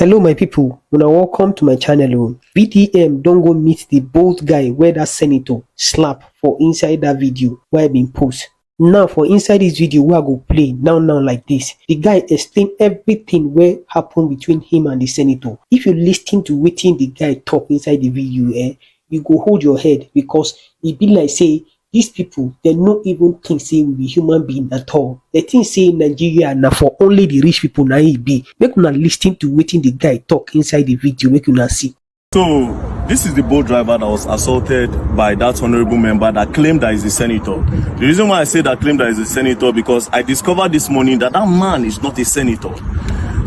Hello my people, una welcome to my channel. VDM don't go meet the bold guy where that senator slap for inside that video where I been post. Now for inside this video where I go play now like this, the guy explain everything where happened between him and the senator. If you listen to wetin the guy talk inside the video, you go hold your head because it be like say these people, they no even think say we be human being at all. They think say Nigeria na for only the rich people na it be. Make una listen to wetin the guy talk inside the video, make una see. So this is the boat driver that was assaulted by that honorable member that claimed that is the senator. The reason why I say that claimed that is the senator because I discovered this morning that that man is not a senator.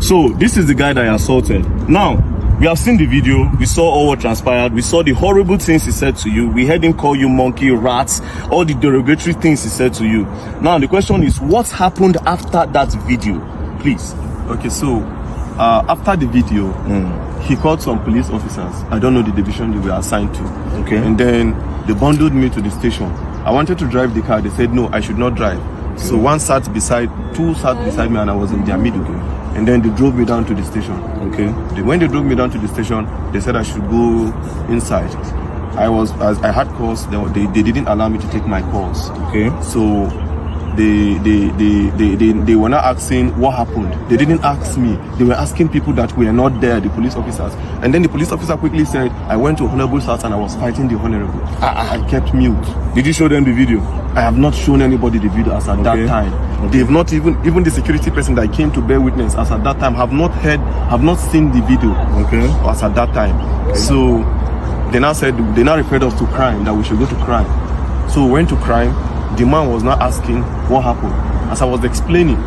So this is the guy that I assaulted. Now, we have seen the video, we saw all what transpired, we saw the horrible things he said to you, we heard him call you monkey, rats, all the derogatory things he said to you. Now the question is, what happened after that video? Please. Okay, so after the video, he called some police officers. I don't know the division they were assigned to. Okay. And then they bundled me to the station. I wanted to drive the car. They said, no, I should not drive. So two sat beside me and I was in their middle. And then they drove me down to the station. Okay. When they drove me down to the station, they said I should go inside. I had calls. They didn't allow me to take my calls. Okay. So they were not asking what happened. They didn't ask me. They were asking people that were not there, the police officers. And then the police officer quickly said, I went to Honorable's house and I was fighting the Honorable. I kept mute. Did you show them the video? I have not shown anybody the video as at that time. Okay. They've not even the security person that came to bear witness as at that time have not seen the video. Okay. As at that time. Okay. So they now referred us to crime, that we should go to crime. So we went to crime. The man was not asking what happened. As I was explaining,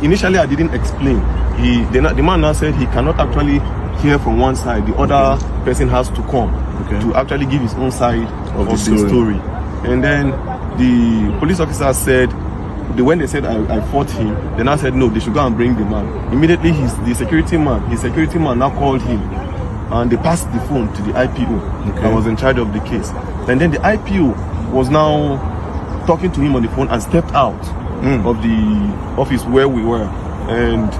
initially I didn't explain. The man now said he cannot actually hear from one side. The other person has to come to actually give his own side of the story. And then the police officer said, when they said I fought him, they now said no, they should go and bring the man. Immediately his security man now called him, and they passed the phone to the IPO that was in charge of the case. And then the IPO was now talking to him on the phone and stepped out of the office where we were. And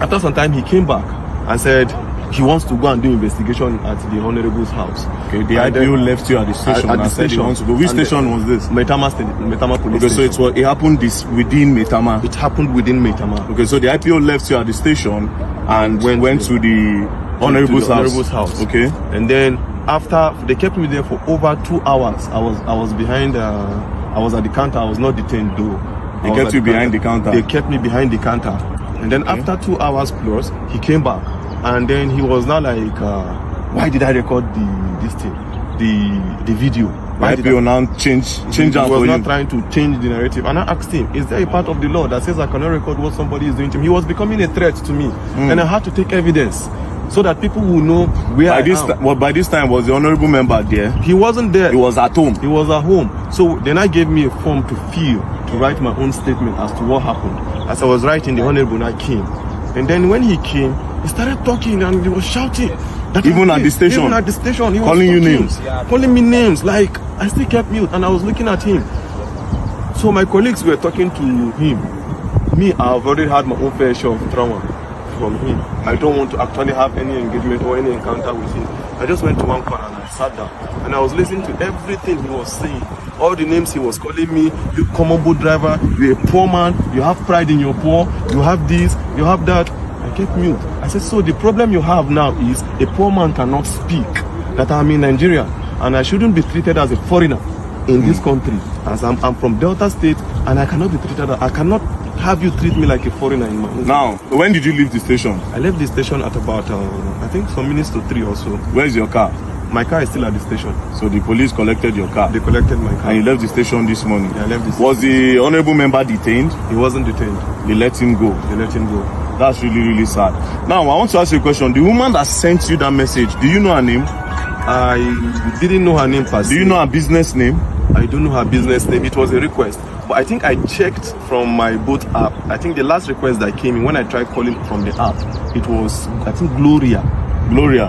after some time he came back and said he wants to go and do investigation at the Honorable's house. Okay, the IPO left you at the station and said he wants to go. Which station was this? Metama police station. So it happened within Metama? It happened within Metama. Okay, so the IPO left you at the station and went to the Honorable's house. Okay. And then after, they kept me there for over 2 hours. I was behind, I was at the counter. I was not detained though. They kept you behind the counter? They kept me behind the counter. And then after 2 hours plus, he came back. And then he was now like, why did I record the video? Why did I now change He was not trying to change the narrative. And I asked him, is there a part of the law that says I cannot record what somebody is doing to me? He was becoming a threat to me. And I had to take evidence so that people will know where I am. By this time, was the honorable member there? He wasn't there. He was at home. He was at home. So then I gave me a form to fill, to write my own statement as to what happened. As I was writing, the honorable I came. And then when he came, he started talking and he was shouting. Even at the station? Even at the station. He was calling you names? Calling me names. Like, I still kept mute and I was looking at him. So my colleagues were talking to him. Me, I've already had my own fair share of trauma from him. I don't want to actually have any engagement or any encounter with him. I just went to one corner and I sat down. And I was listening to everything he was saying. All the names he was calling me. You common boat driver, you're a poor man, you have pride in your poor, you have this, you have that. I kept mute. I said, so the problem you have now is a poor man cannot speak, that I'm in Nigeria and I shouldn't be treated as a foreigner in this country, as I'm from Delta State and I cannot be treated, I cannot have you treat me like a foreigner in my own. Now, when did you leave the station? I left the station at about, I think some minutes to 3 or so. Where's your car? My car is still at the station. So the police collected your car? They collected my car. And you left the station this morning? Yeah, I left the station. Was the honorable member detained? He wasn't detained. They let him go? They let him go. That's really, really sad. Now, I want to ask you a question. The woman that sent you that message, do you know her name? I didn't know her name per se. Do you know her business name? I don't know her business name. It was a request. But I think I checked from my boat app. I think the last request that came in when I tried calling from the app, it was, I think, Gloria.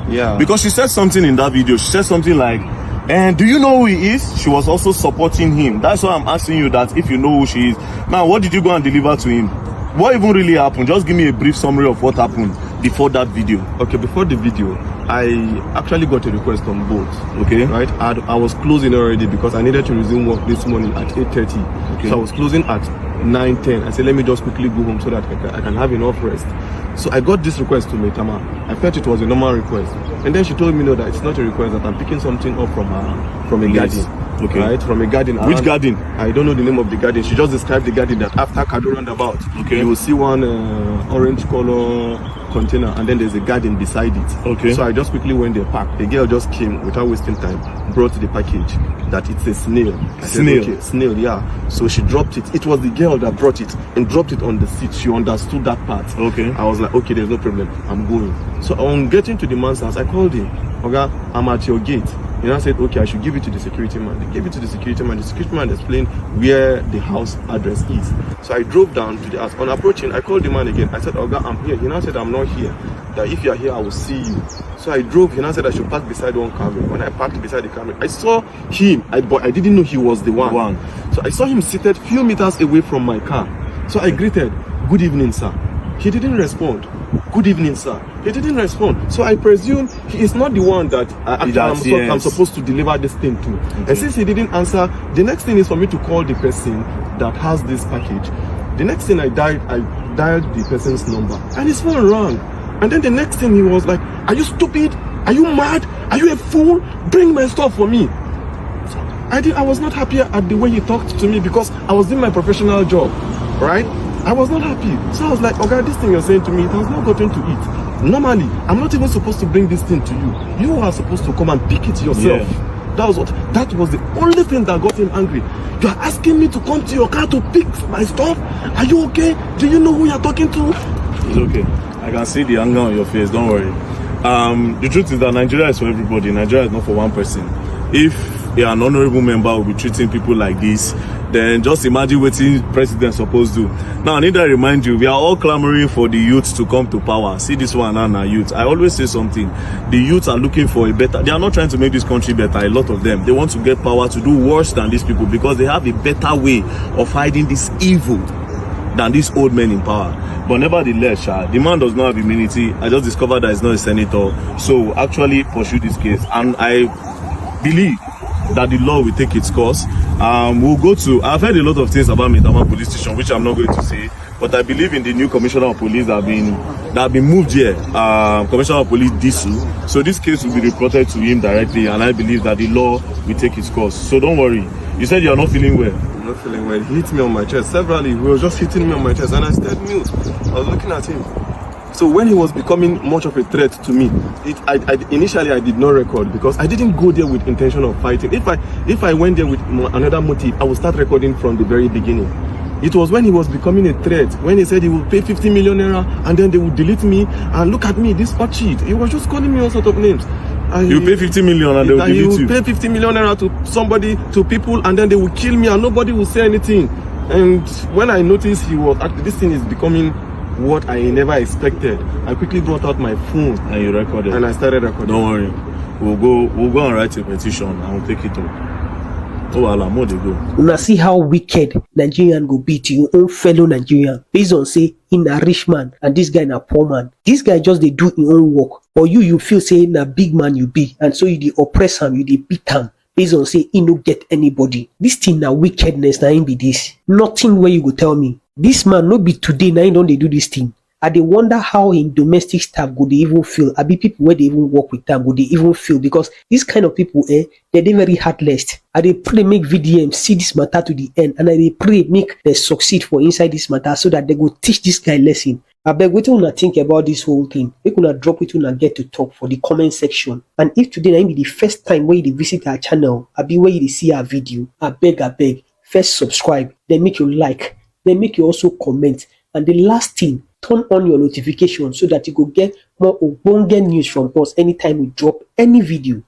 Yeah. Because she said something in that video. She said something like, and do you know who he is? She was also supporting him. That's why I'm asking you that if you know who she is. Now, what did you go and deliver to him? What even really happened? Just give me a brief summary of what happened. before that video? Okay, before the video, I actually got a request on both. Okay. Right? I was closing already because I needed to resume work this morning at 8:30. Okay. So I was closing at 9:10. I said, let me just quickly go home so that I can have enough rest. So I got this request to Metama. I felt it was a normal request. And then she told me, no, that it's not a request, that I'm picking something up from a garden. Okay. Right? From a garden. Which garden? I don't know the name of the garden. She just described the garden that after Kado roundabout, okay, you will see one orange color container, and then there's a garden beside it. Okay. So I just quickly went there, parked. The girl just came without wasting time, brought the package that it's a snail. Snail? Okay, snail, yeah. So she dropped it. It was the girl that brought it and dropped it on the seat. She understood that part. Okay. I was like, okay, there's no problem. I'm going. So on getting to the man's house, I called him. Okay, I'm at your gate. And I said, okay, I should give it to the security man. They gave it to the security man. The security man explained where the house address is. So I drove down to the house. On approaching, I called the man again. I said, Oga, I'm here. He now said, I'm not here. That if you're here, I will see you. So I drove. He now said I should park beside one camera. When I parked beside the camera, I saw him. But I didn't know he was the one. So I saw him seated few meters away from my car. So I greeted, good evening, sir. He didn't respond. Good evening, sir. He didn't respond. So I presume he is not the one that I'm supposed to deliver this thing to. Okay. And since he didn't answer, the next thing is for me to call the person that has this package. The next thing I dialed the person's number, and his phone rang. And then the next thing he was like, are you stupid? Are you mad? Are you a fool? Bring my stuff for me. So I was not happy at the way he talked to me because I was doing my professional job, right? I was not happy. So I was like, okay, this thing you're saying to me, it has not gotten to it. Normally, I'm not even supposed to bring this thing to you. You are supposed to come and pick it yourself. Yeah. That was the only thing that got him angry. You are asking me to come to your car to pick my stuff? Are you okay? Do you know who you're talking to? It's okay. I can see the anger on your face, don't worry. The truth is that Nigeria is for everybody. Nigeria is not for one person. If an honorable member will be treating people like this, then just imagine what the president supposed to do. Now, I need to remind you, we are all clamoring for the youth to come to power. See this one and our youth. I always say something. The youth are looking for a better. They are not trying to make this country better, a lot of them. They want to get power to do worse than these people because they have a better way of hiding this evil than these old men in power. But nevertheless, the man does not have immunity. I just discovered that he's not a senator. So actually pursue this case. And I believe that the law will take its course. We'll go to, I've heard a lot of things about Metama police station, which I'm not going to say, but I believe in the new commissioner of police that have been moved here, Commissioner of Police Disu. So this case will be reported to him directly, and I believe that the law will take its course. So don't worry. You said you're not feeling well. I'm not feeling well. He hit me on my chest severally. He was just hitting me on my chest, and I stayed mute. I was looking at him. So when he was becoming much of a threat to me, initially I did not record because I didn't go there with intention of fighting. If I went there with another motive, I would start recording from the very beginning. It was when he was becoming a threat, when he said he would pay 50 million naira and then they would delete me, and look at me, this hot cheat. He was just calling me all sorts of names. You pay 50 million and they will delete you. He will pay 50 million naira to somebody, to people, and then they will kill me and nobody will say anything. And when I noticed he was, this thing is becoming what I never expected, I quickly brought out my phone and you recorded. And I started recording. Don't worry, we'll go and write a petition and we'll take it up. Oh, Allah, more they go. Now see how wicked Nigerian go be to your own fellow Nigerian based on say in a rich man and this guy in a poor man. This guy just they do his own work, or you feel say in a big man you be, and so you dey oppress him, you dey beat him based on say he no get anybody. This thing na wickedness, na him be this. Nothing where you go tell me. This man no be today, now don't they do this thing. I dey wonder how in domestic staff go they even feel. I be people where they even work with them, go they even feel, because this kind of people, they very heartless. I dey pray make VDM see this matter to the end, and I dey pray make they succeed for inside this matter so that they go teach this guy lesson. I beg wetin una think about this whole thing. Make una drop it una get to talk for the comment section. And if today na be the first time where you visit our channel, I be where you see our video, I beg, first subscribe, then make you like, then make you also comment, and the last thing, turn on your notification so that you go get more ogbonge news from us anytime we drop any video.